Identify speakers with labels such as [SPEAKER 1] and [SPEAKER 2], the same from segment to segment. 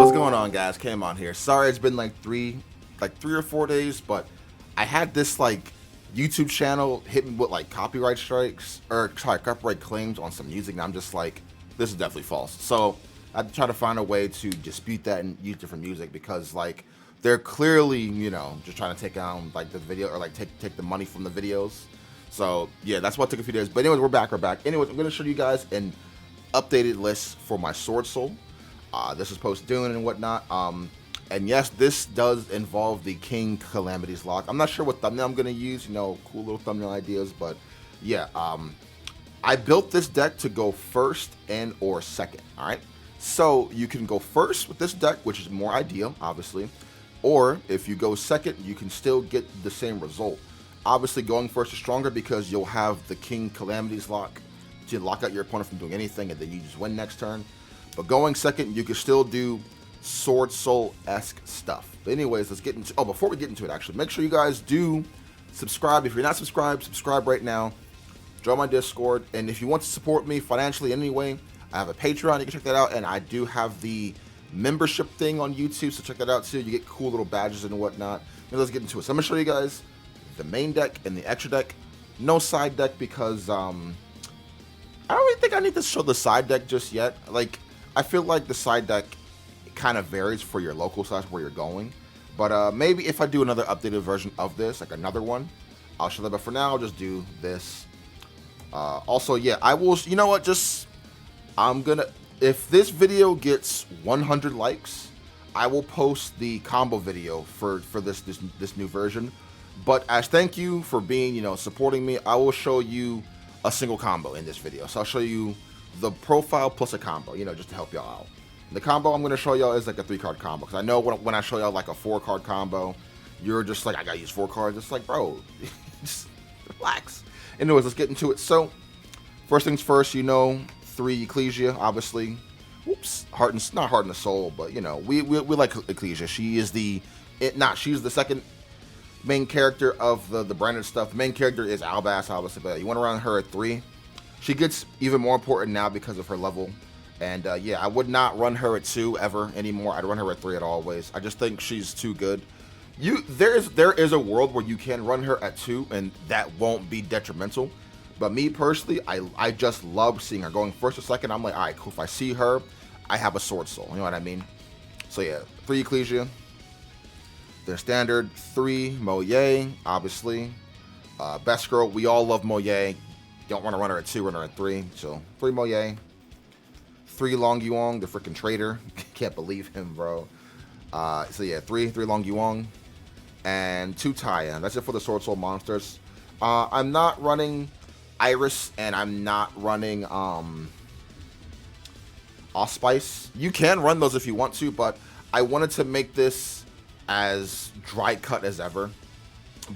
[SPEAKER 1] What's going on, guys? Kamon here. Sorry, it's been like three or 4 days, but I had this like YouTube channel hit me with like copyright strikes or copyright claims on some music, and I'm just like, this is definitely false. So I had to try to find a way to dispute that and use different music because like they're clearly, you know, just trying to take down like the video or like take the money from the videos. So yeah, that's what took a few days. But anyways, we're back. Anyways, I'm gonna show you guys an updated list for my Sword Soul. This is post DUNE and whatnot. And yes, this does involve the King Calamity's lock. I'm not sure what thumbnail I'm gonna use. You know, cool little thumbnail ideas, but yeah. I built this deck to go first and or second. All right. So you can go first with this deck, which is more ideal, obviously. Or if you go second, you can still get the same result. Obviously, going first is stronger because you'll have the King Calamity's lock to lock out your opponent from doing anything, and then you just win next turn. But going second, you can still do Sword Soul-esque stuff. But anyways, let's get into... Oh, before we get into it, actually, make sure you guys do subscribe. If you're not subscribed, subscribe right now. Join my Discord. And if you want to support me financially in any way, I have a Patreon. You can check that out. And I do have the membership thing on YouTube, so check that out too. You get cool little badges and whatnot. Now let's get into it. So I'm going to show you guys the main deck and the extra deck. No side deck because I don't really think I need to show the side deck just yet. Like, I feel like the side deck kind of varies for your local size where you're going. But maybe if I do another updated version of this, like another one, I'll show that. But for now, I'll just do this. Also, yeah, I will, you know what, if this video gets 100 likes, I will post the combo video for this new version. But as thank you for being, you know, supporting me, I will show you a single combo in this video. So I'll show you the profile plus a combo, you know, just to help y'all out. The combo I'm going to show y'all is like a 3-card combo, because I know when I show y'all like a 4-card combo, you're just like, I gotta use 4 cards. It's like, bro, just relax. Anyways, let's get into it. So first things first, you know, 3 Yugioh, obviously. Whoops, not heart and soul, but you know, we like Yugioh. She is she's the second main character of the branded stuff. The main character is Albas, obviously, but you want to run her at 3. She gets even more important now because of her level. And yeah, I would not run her at 2 ever anymore. I'd run her at 3 at always. I just think she's too good. There is a world where you can run her at 2 and that won't be detrimental. But me personally, I just love seeing her. Going first or second, I'm like, all right, cool. If I see her, I have a Sword Soul. You know what I mean? So yeah, 3 Yugioh. Then standard 3 Moye, obviously. Best girl, we all love Moye. Don't want to run her at 2, run her at 3. So 3 Moye. 3 Long Yuong, the freaking traitor. Can't believe him, bro. So yeah, 3 Long Yuong. And 2 Taya. That's it for the Sword Soul monsters. I'm not running Iris, and I'm not running Allspice. You can run those if you want to, but I wanted to make this as dry cut as ever.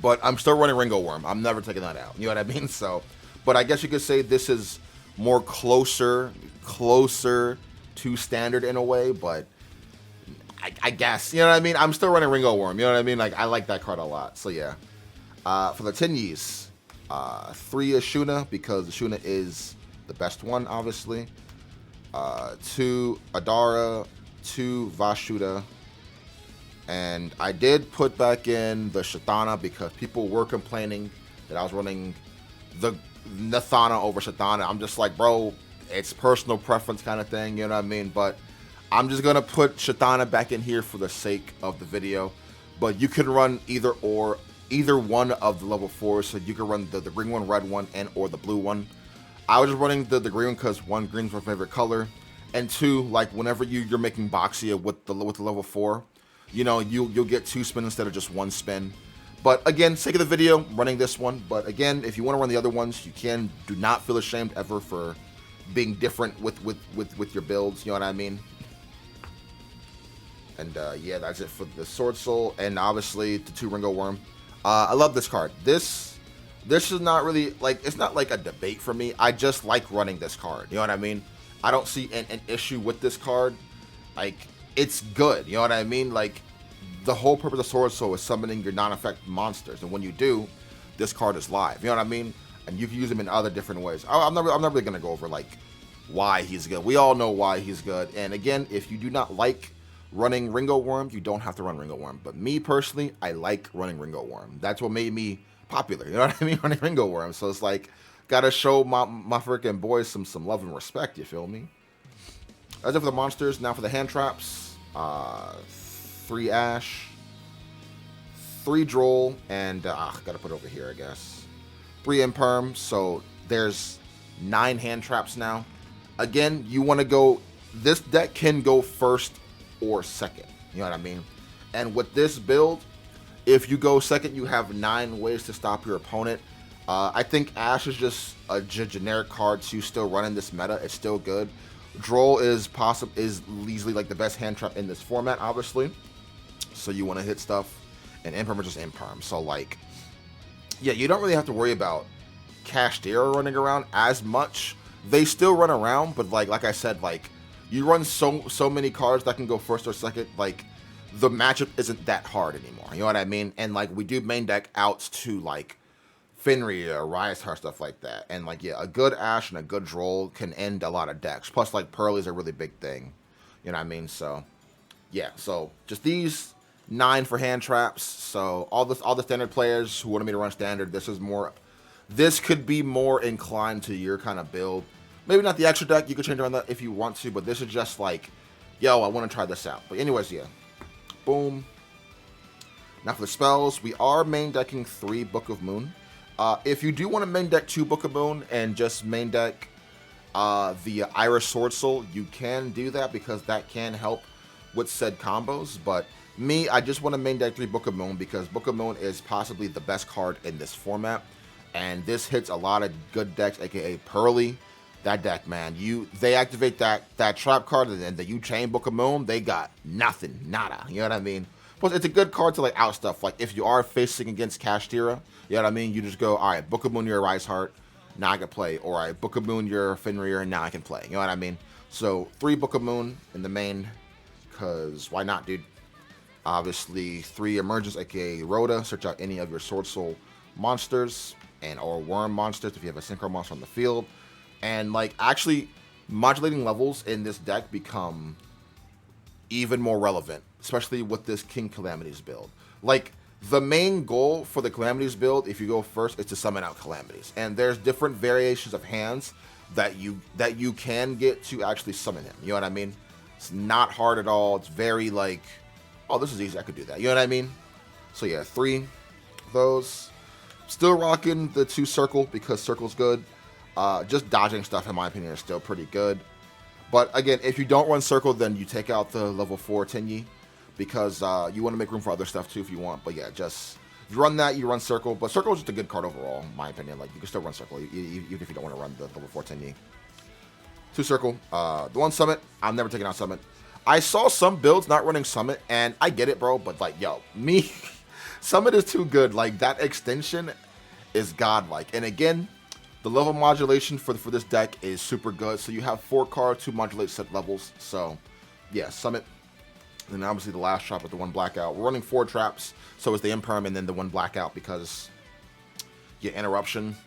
[SPEAKER 1] But I'm still running Ringo Worm. I'm never taking that out. You know what I mean? So, but I guess you could say this is more closer to standard in a way, but I guess, you know what I mean? I'm still running Ringo Worm, you know what I mean? Like, I like that card a lot, so yeah. For the Tenyis, 3 Ashuna, because Ashuna is the best one, obviously. 2 Adara, 2 Vashuda, and I did put back in the Shatana because people were complaining that I was running the Nathana over Shatana. I'm just like, bro, it's personal preference kind of thing, you know what I mean? But I'm just gonna put Shatana back in here for the sake of the video. But you can run either one of the level 4s, so you can run the green one, red one, and or the blue one. I was just running the green one because 1, green's my favorite color, and 2, like whenever you're making Boxia with the level 4, you know, you'll get 2 spins instead of just 1 spin. But again, sake of the video, I'm running this one. But again, if you want to run the other ones, you can. Do not feel ashamed ever for being different with your builds. You know what I mean? And yeah, that's it for the Sword Soul, and obviously the 2 Ringo Worm. I love this card. This is not really like, it's not like a debate for me. I just like running this card. You know what I mean? I don't see an issue with this card. Like, it's good. You know what I mean? Like, the whole purpose of Sword Soul is summoning your non-effect monsters, and when you do, this card is live. You know what I mean? And you can use them in other different ways. I'm not really gonna go over like why he's good. We all know why he's good. And again, if you do not like running Ringo Worm, you don't have to run Ringo Worm. But me personally, I like running Ringo Worm. That's what made me popular. You know what I mean? Running Ringo Worm. So it's like, gotta show my freaking boys some love and respect. You feel me? That's it for the monsters. Now for the hand traps. 3 Ash, 3 Droll, and gotta put it over here, I guess. 3 Imperm. So there's 9 hand traps now. Again, you want to go. This deck can go first or second. You know what I mean? And with this build, if you go second, you have 9 ways to stop your opponent. I think Ash is just a generic card to still run in this meta. It's still good. Droll is easily like the best hand trap in this format, obviously. So you want to hit stuff, and Imperm is just Imperm. So like, yeah, you don't really have to worry about Kashtira running around as much. They still run around, but like I said, like, you run so many cards that can go first or second, like, the matchup isn't that hard anymore. You know what I mean? And like, we do main deck outs to like Fenrir, Riot Heart, stuff like that. And like, yeah, a good Ash and a good Droll can end a lot of decks. Plus, like, Pearl is a really big thing. You know what I mean? So yeah, so just these 9 for hand traps. So all the standard players who wanted me to run standard, this could be more inclined to your kind of build. Maybe not the extra deck, you could change around that if you want to, but this is just like, yo, I want to try this out. But anyways, yeah. Boom. Now for the spells, we are main decking 3 Book of Moon. If you do want to main deck 2 Book of Moon and just main deck the Iris Sword Soul, you can do that because that can help with said combos. But me, I just want to main deck 3 Book of Moon because Book of Moon is possibly the best card in this format. And this hits a lot of good decks, aka Pearly. That deck, man, they activate that trap card, and then you chain Book of Moon, they got nothing, nada. You know what I mean? Plus, it's a good card to like out stuff. Like if you are facing against Kashtira, you know what I mean? You just go, all right, Book of Moon, you're a Rise Heart, now I can play. Or all right, Book of Moon, you're Fenrir, and now I can play. You know what I mean? So 3 Book of Moon in the main, cause why not, dude? Obviously, 3 Emergence, aka Rhoda. Search out any of your Sword Soul monsters or Worm monsters if you have a Synchro monster on the field. And like, actually, modulating levels in this deck become even more relevant, especially with this King Calamities build. Like, the main goal for the Calamities build, if you go first, is to summon out Calamities. And there's different variations of hands that you can get to actually summon him. You know what I mean? It's not hard at all. It's very like, oh, this is easy. I could do that. You know what I mean? So yeah, 3 of those. Still rocking the 2 Circle because Circle's good. Just dodging stuff, in my opinion, is still pretty good. But again, if you don't run Circle, then you take out the level 4 Tenyi because you want to make room for other stuff too if you want. But yeah, just if you run that, you run Circle. But Circle is just a good card overall, in my opinion. Like, you can still run Circle even if you don't want to run the level 4 Tenyi. 2 Circle. The 1 Summit, I'm never taking out Summit. I saw some builds not running Summit, and I get it, bro. But like, yo, me, Summit is too good. Like, that extension is godlike. And again, the level modulation for this deck is super good. So you have 4 cards to modulate set levels. So yeah, Summit. And then obviously the last trap with the 1 Blackout. We're running 4 traps. So it's the Imperm and then the 1 Blackout because, yeah, Interruption.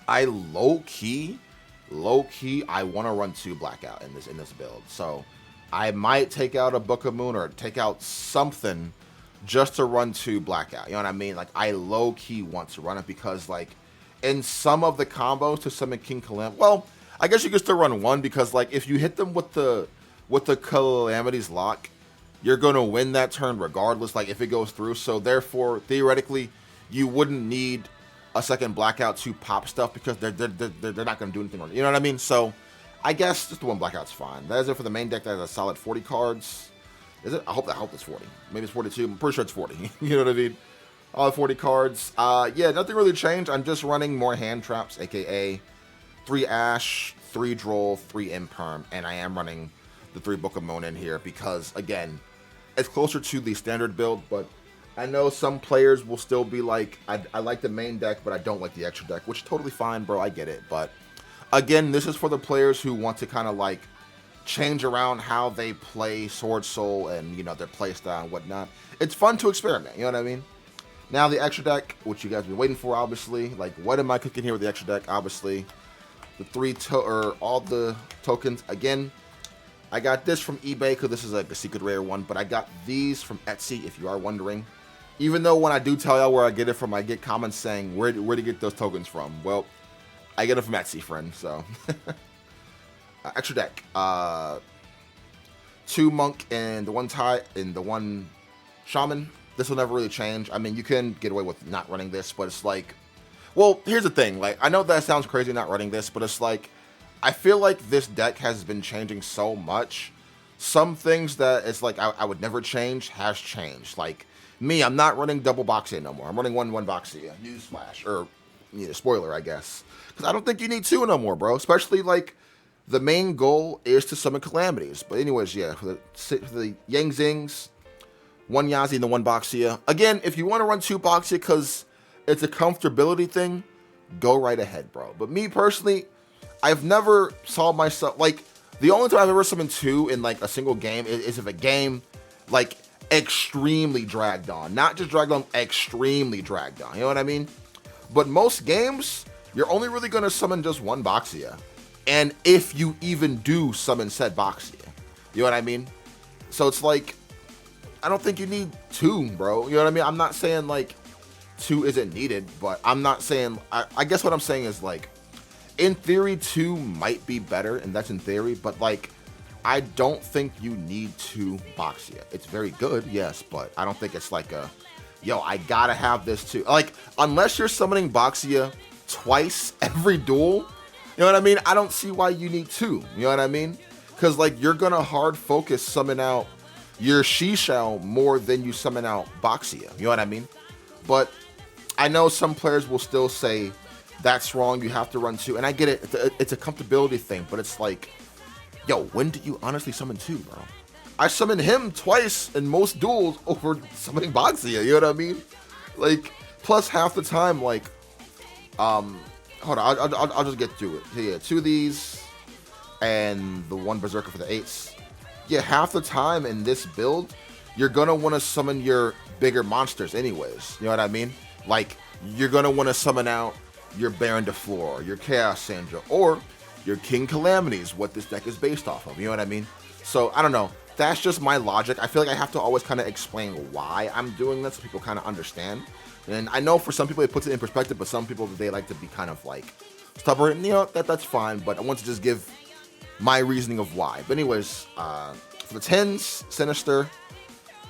[SPEAKER 1] I low-key, I want to run 2 Blackout in this build. So I might take out a Book of Moon or take out something just to run 2 Blackout. You know what I mean? Like, I low-key want to run it because, like, in some of the combos to summon King Calamity, well, I guess you could still run 1 because, like, if you hit them with the Calamities lock, you're going to win that turn regardless, like, if it goes through. So, therefore, theoretically, you wouldn't need a second Blackout to pop stuff because they're not going to do anything wrong. You know what I mean? So, I guess just the 1 Blackout's fine. That is it for the main deck. That has a solid 40 cards. Is it? I hope it's 40. Maybe it's 42. I'm pretty sure it's 40. You know what I mean? All 40 cards. Yeah, nothing really changed. I'm just running more hand traps, aka 3 Ash, 3 Droll, 3 Imperm, and I am running the 3 Book of Moon in here because, again, it's closer to the standard build, but I know some players will still be like, I like the main deck, but I don't like the extra deck, which is totally fine, bro. I get it. But again, this is for the players who want to kind of like change around how they play Sword Soul and, you know, their play style and whatnot. It's fun to experiment, you know what I mean? Now the extra deck, which you guys have been waiting for, obviously. Like, what am I cooking here with the extra deck? Obviously, the all the tokens. Again, I got this from eBay because this is like a secret rare one, but I got these from Etsy, if you are wondering. Even though when I do tell y'all where I get it from, I get comments saying, where to get those tokens from? Well, I get it from Etsy, friend, so. Extra deck. 2 Monk and the 1 Tai and the 1 Shaman. This will never really change. I mean, you can get away with not running this, but it's like... Well, here's the thing. Like, I know that sounds crazy not running this, but it's like... I feel like this deck has been changing so much. Some things that it's like I would never change has changed. Like, me, I'm not running double Boxia no more. I'm running one Boxia. Newsflash. Or, spoiler, I guess. Because I don't think you need 2 no more, bro. Especially, like... The main goal is to summon Calamities. But anyways, yeah, for the Yang Zings, 1 Yazi and the 1 Boxia. Again, if you want to run 2 Boxia because it's a comfortability thing, go right ahead, bro. But me personally, I've never saw myself, like, the only time I've ever summoned 2 in, like, a single game is if a game, like, extremely dragged on. Not just dragged on, extremely dragged on. You know what I mean? But most games, you're only really going to summon just 1 Boxia. And if you even do summon said Boxia. You know what I mean? So it's like, I don't think you need 2, bro. You know what I mean? I'm not saying, like, 2 isn't needed, but I'm not saying... I guess what I'm saying is, like, in theory, 2 might be better, and that's in theory, but, like, I don't think you need 2 Boxia. It's very good, yes, but I don't think it's like a, yo, I gotta have this too. Like, unless you're summoning Boxia twice every duel... You know what I mean? I don't see why you need 2. You know what I mean? Because, like, you're going to hard focus summon out your Shishao more than you summon out Boxia. You know what I mean? But I know some players will still say, that's wrong, you have to run 2. And I get it. It's a comfortability thing. But it's like, yo, when did you honestly summon 2, bro? I summoned him twice in most duels over summoning Boxia. You know what I mean? Like, plus half the time, like, hold on, I'll just get through it. Yeah, 2 of these, and the 1 Berserker for the 8s. Yeah, half the time in this build, you're gonna want to summon your bigger monsters anyways. You know what I mean? Like, you're gonna want to summon out your Baron de Flor, your Chaos Sandra, or your King Calamities, what this deck is based off of. You know what I mean? So, I don't know. That's just my logic. I feel like I have to always kind of explain why I'm doing this so people kind of understand. And I know for some people it puts it in perspective, but some people, they like to be kind of like stubborn. And, you know, that's fine. But I want to just give my reasoning of why. But anyways, for the 10s, Sinister,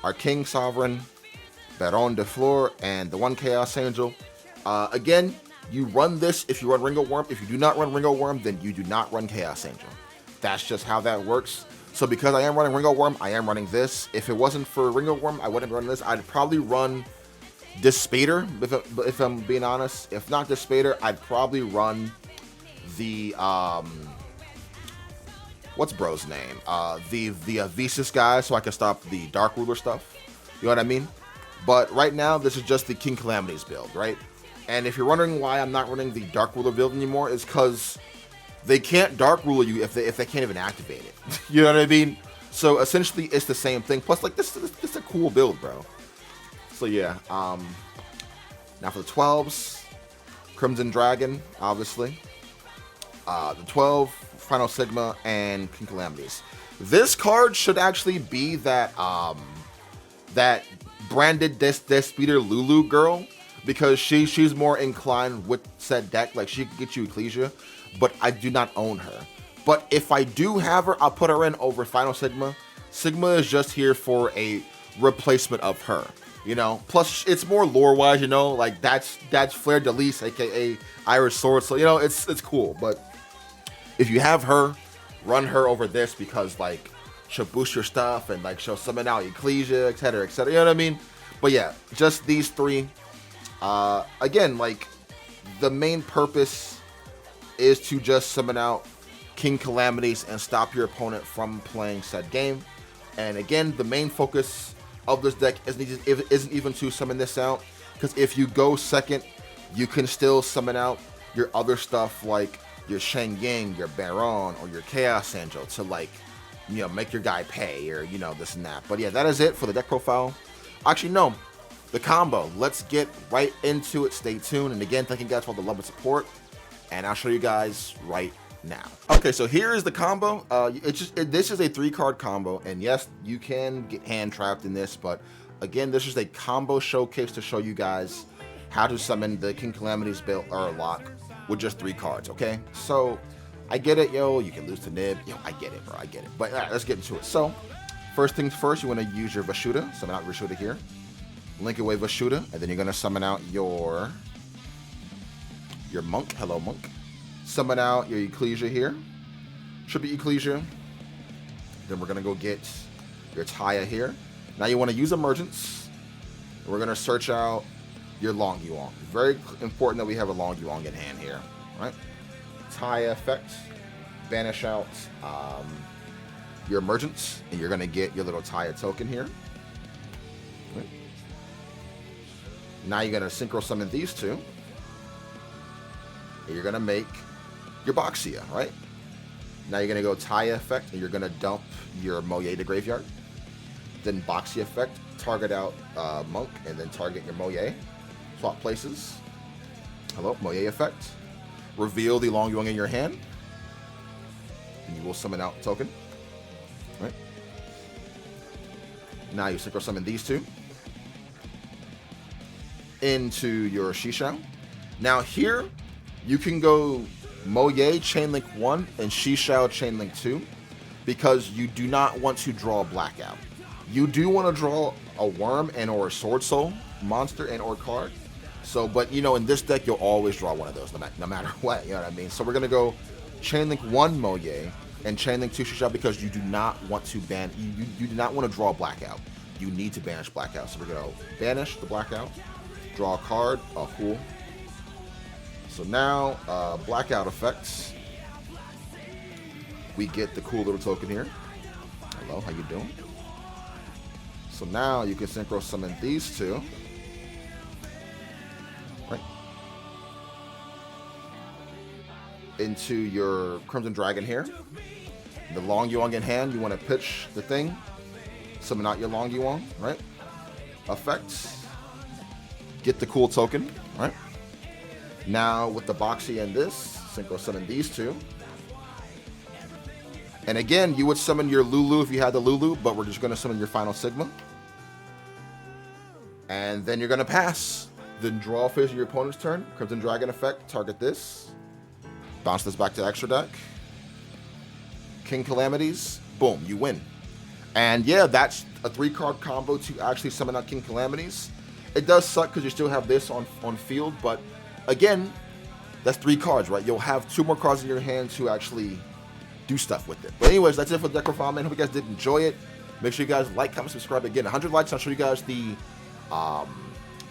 [SPEAKER 1] our King Sovereign, Baron de Flor, and the 1 Chaos Angel. Again, you run this if you run Ringo Worm. If you do not run Ringo Worm, then you do not run Chaos Angel. That's just how that works. So because I am running Ringo Worm, I am running this. If it wasn't for Ringo Worm, I wouldn't run this. I'd probably run Dispater, if I'm being honest. If not Dispater, I'd probably run the what's bro's name? The Visas guy, so I can stop the Dark Ruler stuff. You know what I mean? But right now, this is just the King Calamities build, right? And if you're wondering why I'm not running the Dark Ruler build anymore, it's because they can't Dark Ruler you if they can't even activate it. You know what I mean? So essentially, it's the same thing. Plus, like, this is a cool build, bro. So yeah, now for the 12s, Crimson Dragon, obviously. The 12, Final Sigma, and King Calamities. This card should actually be that that branded Despeeder Lulu girl, because she's more inclined with said deck. Like, she can get you Ecclesia, but I do not own her. But if I do have her, I'll put her in over Final Sigma. Sigma is just here for a replacement of her. You know, plus it's more lore-wise, you know, like that's Flare Delise, aka Iris Sword, so, you know, it's cool. But if you have her, run her over this, because, like, she'll boost your stuff, and, like, she'll summon out Ecclesia, etc., etc., you know what I mean? But yeah, just these 3. Again, like, the main purpose is to just summon out King Calamities and stop your opponent from playing said game. And again, the main focus of this deck isn't even to summon this out, because if you go second, you can still summon out your other stuff, like your Shang Ying, your Baron, or your Chaos Angel, to, like, you know, make your guy pay, or, you know, this and that. But yeah, that is it for the deck profile. Actually, no, the combo. Let's get right into it. Stay tuned. And again, thank you guys for all the love and support, and I'll show you guys right now. Okay, so here is the combo. This is a 3-card combo, and yes, you can get hand trapped in this, but again, this is a combo showcase to show you guys how to summon the King Calamity's build or lock with just 3 cards. Okay, so I get it, yo. You can lose to Nib, yo. I get it, bro. I get it. But let's get into it. So first things first, you want to use your Vashuda. Summon out Vashuda here. Link away Vashuda, and then you're gonna summon out your monk. Hello, monk. Summon out your Ecclesia here. Should be Ecclesia. Then we're gonna go get your Taya here. Now you want to use Emergence. We're gonna search out your Long Yuan. Very important that we have a Long Yuan in hand here, right? Taya effect. Banish out your Emergence, and you're gonna get your little Taya token here. Right. Now you're gonna synchro summon these two. And you're gonna make your Boxia, right? Now you're gonna go Taya effect, and you're gonna dump your Moye to graveyard. Then Boxia effect, target out Monk, and then target your Moye. Swap places. Hello, Moye effect. Reveal the Long Yuan in your hand, and you will summon out token. Right. Now you synchro summon these two into your Shishao. Now here, you can go Moye Chainlink 1 and Shishao Chainlink 2 because you do not want to draw Blackout. You do want to draw a Worm and or a Sword Soul monster and or card. So, but you know, in this deck, you'll always draw one of those no matter what, you know what I mean? So we're going to go Chainlink 1 Moye and Chainlink 2 Shishao because you do not want to ban, you do not want to draw Blackout. You need to banish Blackout. So we're going to banish the Blackout, draw a card, cool. So now, Blackout effects. We get the cool little token here. Hello, how you doing? So now you can synchro summon these two. Right. Into your Crimson Dragon here. The Long Yuan in hand, you want to pitch the thing. Summon out your Long Yuan, right? Effects. Get the cool token, right? Now with the Boxy and this, synchro summon these two. And again, you would summon your Lulu if you had the Lulu, but we're just going to summon your final Sigma. And then you're going to pass. Then draw phase of your opponent's turn. Crimson Dragon effect, target this. Bounce this back to extra deck. King Calamities, boom, you win. And yeah, that's a 3-card combo to actually summon out King Calamities. It does suck because you still have this on field, but again, that's 3 cards, right? You'll have 2 more cards in your hand to actually do stuff with it. But anyways, that's it for the deck profile, man. Hope you guys did enjoy it. Make sure you guys like, comment, subscribe. Again, 100 likes, I'll show you guys the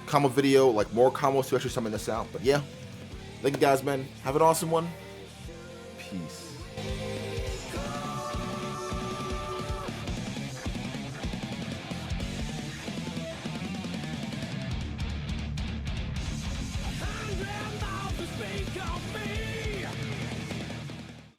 [SPEAKER 1] combo video, like more combos to actually summon this out. But yeah, thank you guys, man. Have an awesome one. Peace.